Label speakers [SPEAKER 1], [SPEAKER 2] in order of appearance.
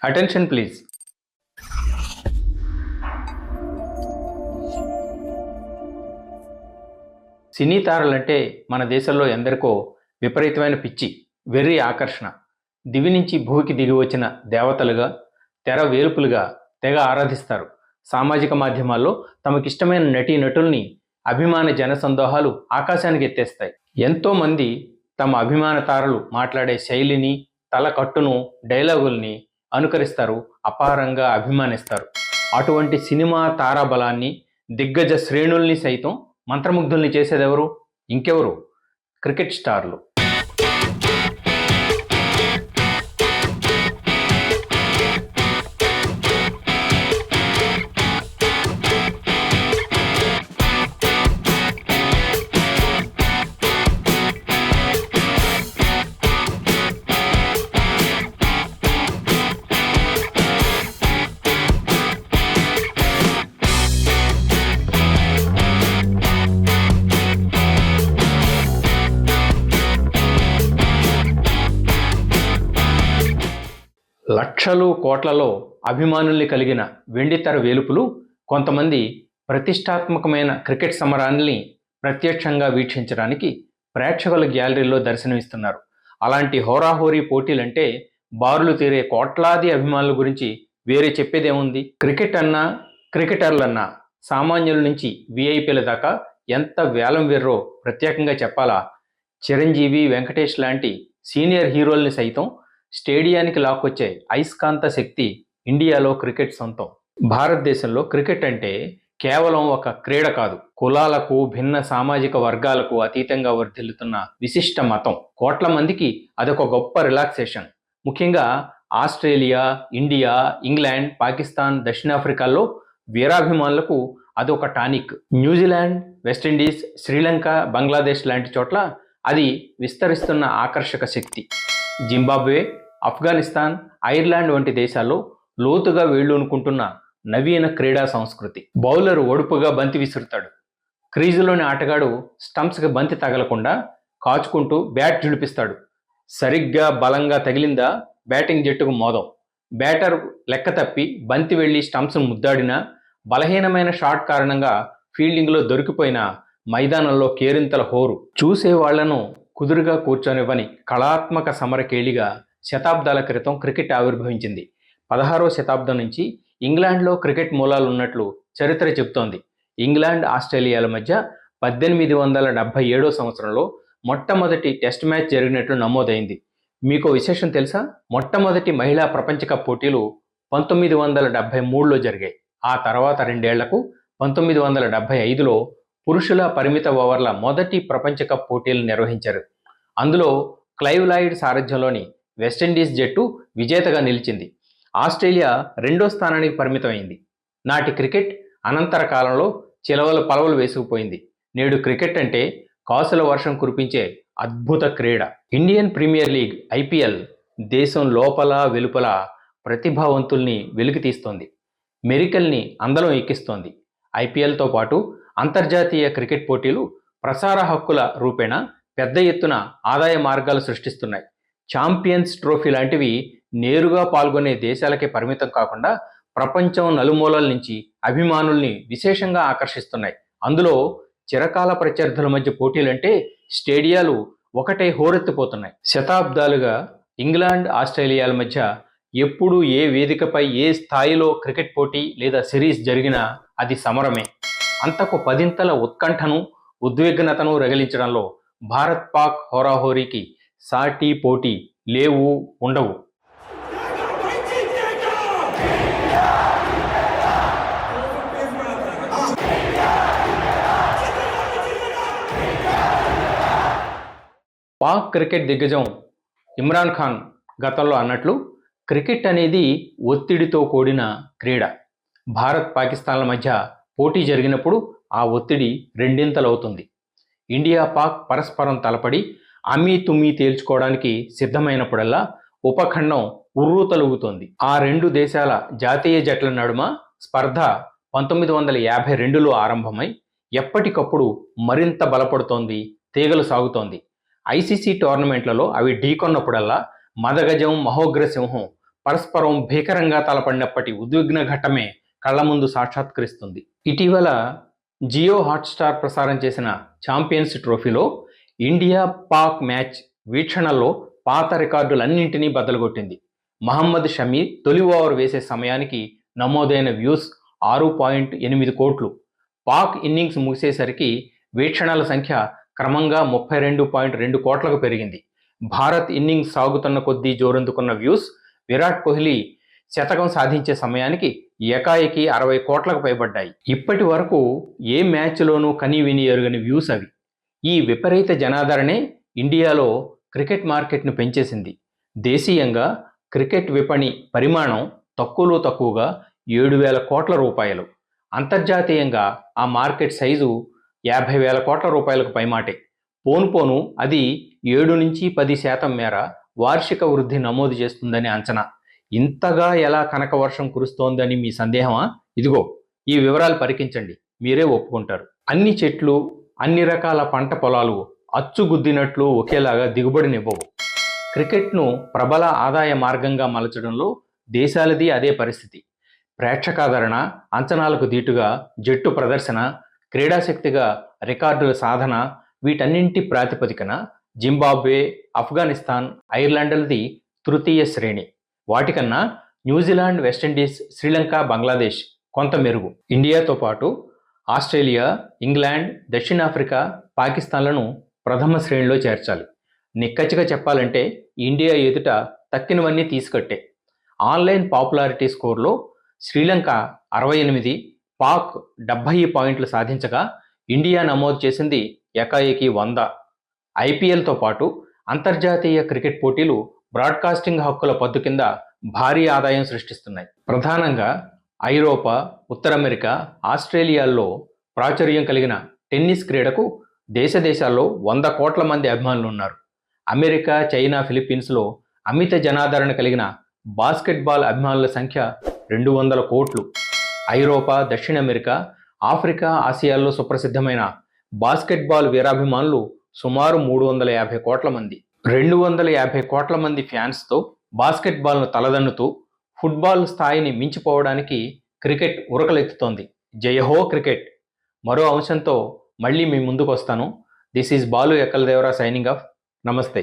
[SPEAKER 1] Attention please. సినీ తారలంటే మన దేశంలో ఎందరికో విపరీతమైన పిచ్చి, వెర్రి ఆకర్షణ. దివి నుంచి భూమికి దిగి వచ్చిన దేవతలుగా, తెర వేలుపులుగా తెగ ఆరాధిస్తారు. సామాజిక మాధ్యమాల్లో తమకిష్టమైన నటీనటుల్ని అభిమాన జనసందోహాలు ఆకాశానికి ఎత్తేస్తాయి. ఎంతోమంది తమ అభిమాన తారలు మాట్లాడే శైలిని, తలకట్టును, డైలాగుల్ని అనుకరిస్తారు, అపారంగా అభిమానిస్తారు. అటువంటి సినిమా తారాబలాన్ని, దిగ్గజ శ్రేణుల్ని సైతం మంత్రముగ్ధుల్ని చేసేదెవరు? ఇంకెవరు? క్రికెట్ స్టార్లు. లక్షలు కోట్లలో అభిమానుల్ని కలిగిన వెండితెర వేలుపులు కొంతమంది ప్రతిష్టాత్మకమైన క్రికెట్ సమరాన్ని ప్రత్యక్షంగా వీక్షించడానికి ప్రేక్షకుల గ్యాలరీలో దర్శనమిస్తున్నారు. అలాంటి హోరాహోరీ పోటీలంటే బారులు తీరే కోట్లాది అభిమానుల గురించి వేరే చెప్పేదేముంది? క్రికెట్ అన్నా, క్రికెటర్లన్నా సామాన్యుల నుంచి విఐపీల దాకా ఎంత వేలం వెర్రో ప్రత్యేకంగా చెప్పాలా? చిరంజీవి, వెంకటేష్ లాంటి సీనియర్ హీరోల్ని సైతం స్టేడియానికి లాక్కొచ్చే అయస్కాంత శక్తి ఇండియాలో క్రికెట్ సొంతం. భారతదేశంలో క్రికెట్ అంటే కేవలం ఒక క్రీడ కాదు, కులాలకు, భిన్న సామాజిక వర్గాలకు అతీతంగా వర్ధిల్లుతున్న విశిష్ట మతం. కోట్ల మందికి అదొక గొప్ప రిలాక్సేషన్. ముఖ్యంగా ఆస్ట్రేలియా, ఇండియా, ఇంగ్లాండ్, పాకిస్తాన్, దక్షిణాఫ్రికాల్లో వీరాభిమానులకు అదొక tonic. New Zealand, West Indies, Sri Lanka, Bangladesh లాంటి చోట్ల అది విస్తరిస్తున్న ఆకర్షక శక్తి. జింబాబ్వే, ఆఫ్ఘనిస్తాన్, ఐర్లాండ్ వంటి దేశాల్లో లోతుగా వేళ్ళూనుకుంటున్న నవీన క్రీడా సంస్కృతి. బౌలరు ఒడుపుగా బంతి విసురుతాడు. క్రీజులోని ఆటగాడు స్టంప్స్కి బంతి తగలకుండా కాచుకుంటూ బ్యాట్ జుడిపిస్తాడు. సరిగ్గా బలంగా తగిలిందా బ్యాటింగ్ జట్టుకు మోదం. బ్యాటర్ లెక్క తప్పి బంతి వెళ్లి స్టంప్స్ను ముద్దాడినా, బలహీనమైన షాట్ కారణంగా ఫీల్డింగ్లో దొరికిపోయిన మైదానంలో కేరింతల హోరు. చూసేవాళ్లను కుదురుగా కూర్చొనివ్వని కళాత్మక సమరకేళిగా శతాబ్దాల క్రితం క్రికెట్ ఆవిర్భవించింది. 16వ శతాబ్దం నుంచి ఇంగ్లాండ్లో క్రికెట్ మూలాలు ఉన్నట్లు చరిత్ర చెబుతోంది. ఇంగ్లాండ్, ఆస్ట్రేలియాల మధ్య 1877 సంవత్సరంలో మొట్టమొదటి టెస్ట్ మ్యాచ్ జరిగినట్లు నమోదైంది. మీకు విశేషం తెలుసా? మొట్టమొదటి మహిళా ప్రపంచ కప్ పోటీలు 1973లో జరిగాయి. ఆ తర్వాత 2 ఏళ్లకు 1975లో పురుషుల పరిమిత ఓవర్ల మొదటి ప్రపంచ కప్ పోటీలు నిర్వహించారు. అందులో క్లైవ్ లాయిడ్ సారథ్యంలోని వెస్టిండీస్ జట్టు విజేతగా నిలిచింది. ఆస్ట్రేలియా 2వ స్థానానికి పరిమితమైంది. నాటి క్రికెట్ అనంతర కాలంలో చిలవలు పలవలు వేసుకుపోయింది. నేడు క్రికెట్ అంటే కాసుల వర్షం కురిపించే అద్భుత క్రీడ. ఇండియన్ ప్రీమియర్ లీగ్ ఐపీఎల్ దేశం లోపల వెలుపల ప్రతిభావంతుల్ని వెలికి తీస్తోంది, మెరికల్ని అందలం ఎక్కిస్తోంది. ఐపీఎల్తో పాటు అంతర్జాతీయ క్రికెట్ పోటీలు ప్రసార హక్కుల రూపేణా పెద్ద ఎత్తున ఆదాయ మార్గాలు సృష్టిస్తున్నాయి. ఛాంపియన్స్ ట్రోఫీ లాంటివి నేరుగా పాల్గొనే దేశాలకే పరిమితం కాకుండా ప్రపంచం నలుమూలల నుంచి అభిమానుల్ని విశేషంగా ఆకర్షిస్తున్నాయి. అందులో చిరకాల ప్రత్యర్థుల మధ్య పోటీలంటే స్టేడియాలు ఒకటే హోరెత్తిపోతున్నాయి. శతాబ్దాలుగా ఇంగ్లాండ్, ఆస్ట్రేలియాల మధ్య ఎప్పుడు ఏ వేదికపై ఏ స్థాయిలో క్రికెట్ పోటీ లేదా సిరీస్ జరిగినా అది సమరమే. అంతకు పదింతల ఉత్కంఠను, ఉద్విగ్నతను రగిలించడంలో భారత్ పాక్ హోరాహోరీకి సాటి పోటీ లేవు, ఉండవు. పాక్ క్రికెట్ దిగ్గజం ఇమ్రాన్ ఖాన్ గతంలో అన్నట్లు క్రికెట్ అనేది ఒత్తిడితో కూడిన క్రీడ. భారత్, పాకిస్తాన్ల మధ్య పోటీ జరిగినప్పుడు ఆ ఒత్తిడి రెండింతలవుతుంది. ఇండియా, పాక్ పరస్పరం తలపడి అమీ తుమ్మీ తేల్చుకోవడానికి సిద్ధమైనప్పుడల్లా ఉపఖండం ఉర్రూతలుగుతోంది. ఆ రెండు దేశాల జాతీయ జట్ల నడుమ స్పర్ధ 1952లో ఆరంభమై ఎప్పటికప్పుడు మరింత బలపడుతోంది, తీగలు సాగుతోంది. ఐసీసీ టోర్నమెంట్లలో అవి ఢీకొన్నప్పుడల్లా మదగజం, మహోగ్రసింహం పరస్పరం భీకరంగా తలపడినప్పటి ఉద్విగ్న ఘట్టమే కళ్ల ముందు సాక్షాత్కరిస్తుంది. ఇటీవల జియో హాట్స్టార్ ప్రసారం చేసిన ఛాంపియన్స్ ట్రోఫీలో ఇండియా పాక్ మ్యాచ్ వీక్షణలో పాత రికార్డులన్నింటినీ బద్దలుగొట్టింది. మహమ్మద్ షమీ తొలి ఓవర్ వేసే సమయానికి నమోదైన వ్యూస్ 6.8 కోట్లు. పాక్ ఇన్నింగ్స్ ముగిసేసరికి వీక్షణల సంఖ్య క్రమంగా 32.2 కోట్లకు పెరిగింది. భారత్ ఇన్నింగ్స్ సాగుతున్న కొద్దీ జోరందుకున్న వ్యూస్ విరాట్ కోహ్లీ శతకం సాధించే సమయానికి ఏకాఏకి 60 కోట్లకు పైబడ్డాయి. ఇప్పటి వరకు ఏ మ్యాచ్లోనూ కనీ విని ఎరుగని వ్యూస్ అవి. ఈ విపరీత జనాదరణే ఇండియాలో క్రికెట్ మార్కెట్ను పెంచేసింది. దేశీయంగా క్రికెట్ విపణి పరిమాణం తక్కువలో తక్కువగా 7,000 కోట్ల రూపాయలు. అంతర్జాతీయంగా ఆ మార్కెట్ సైజు 50,000 కోట్ల రూపాయలకు పైమాటే. పోను అది 7-10% మేర వార్షిక వృద్ధి నమోదు చేస్తుందని అంచనా. ఇంతగా ఎలా కనకవర్షం కురుస్తోందని మీ సందేహమా? ఇదిగో ఈ వివరాలు పరికించండి, మీరే ఒప్పుకుంటారు. అన్ని చెట్లు, అన్ని రకాల పంట పొలాలు అచ్చుగుద్దినట్లు ఒకేలాగా దిగుబడినివ్వవు. క్రికెట్ను ప్రబల ఆదాయ మార్గంగా మలచడంలో దేశాలది అదే పరిస్థితి. ప్రేక్షకాదరణ, అంచనాలకు దీటుగా జట్టు ప్రదర్శన, క్రీడాశక్తిగా రికార్డుల సాధన, వీటన్నింటి ప్రాతిపదికన జింబాబ్వే, ఆఫ్ఘనిస్తాన్, ఐర్లాండ్లది తృతీయ శ్రేణి. వాటికన్నా న్యూజిలాండ్, వెస్టిండీస్, శ్రీలంక, బంగ్లాదేశ్ కొంత మెరుగు. ఇండియాతో పాటు ఆస్ట్రేలియా, ఇంగ్లాండ్, దక్షిణాఫ్రికా, పాకిస్తాన్లను ప్రథమ శ్రేణిలో చేర్చాలి. నిక్కచ్చిగా చెప్పాలంటే ఇండియా ఎదుట తక్కినవన్నీ తీసుకట్టే. ఆన్లైన్ పాపులారిటీ స్కోర్లో శ్రీలంక 68, పాక్ 70 పాయింట్లు సాధించగా ఇండియా నమోదు చేసింది ఏకాఏకి 100. ఐపీఎల్తో పాటు అంతర్జాతీయ క్రికెట్ పోటీలు బ్రాడ్కాస్టింగ్ హక్కుల పద్దు కింద భారీ ఆదాయం సృష్టిస్తున్నాయి. ప్రధానంగా ఐరోపా, ఉత్తర అమెరికా, ఆస్ట్రేలియాల్లో ప్రాచుర్యం కలిగిన టెన్నిస్ క్రీడకు దేశాల్లో 100 కోట్ల మంది అభిమానులు ఉన్నారు. అమెరికా, చైనా, ఫిలిప్పీన్స్లో అమిత జనాదరణ కలిగిన బాస్కెట్బాల్ అభిమానుల సంఖ్య 200 కోట్లు. ఐరోపా, దక్షిణ అమెరికా, ఆఫ్రికా, ఆసియాల్లో సుప్రసిద్ధమైన బాస్కెట్బాల్ వీరాభిమానులు సుమారు 350 కోట్ల మంది. 250 కోట్ల మంది ఫ్యాన్స్తో బాస్కెట్బాల్ను తలదన్నుతూ ఫుట్బాల్ స్థాయిని మించిపోవడానికి క్రికెట్ ఉరకలెత్తుతోంది. జయహో క్రికెట్! మరో అంశంతో మళ్ళీ మీ ముందుకు వస్తాను. This is Balu Ekkaladevara signing off. నమస్తే.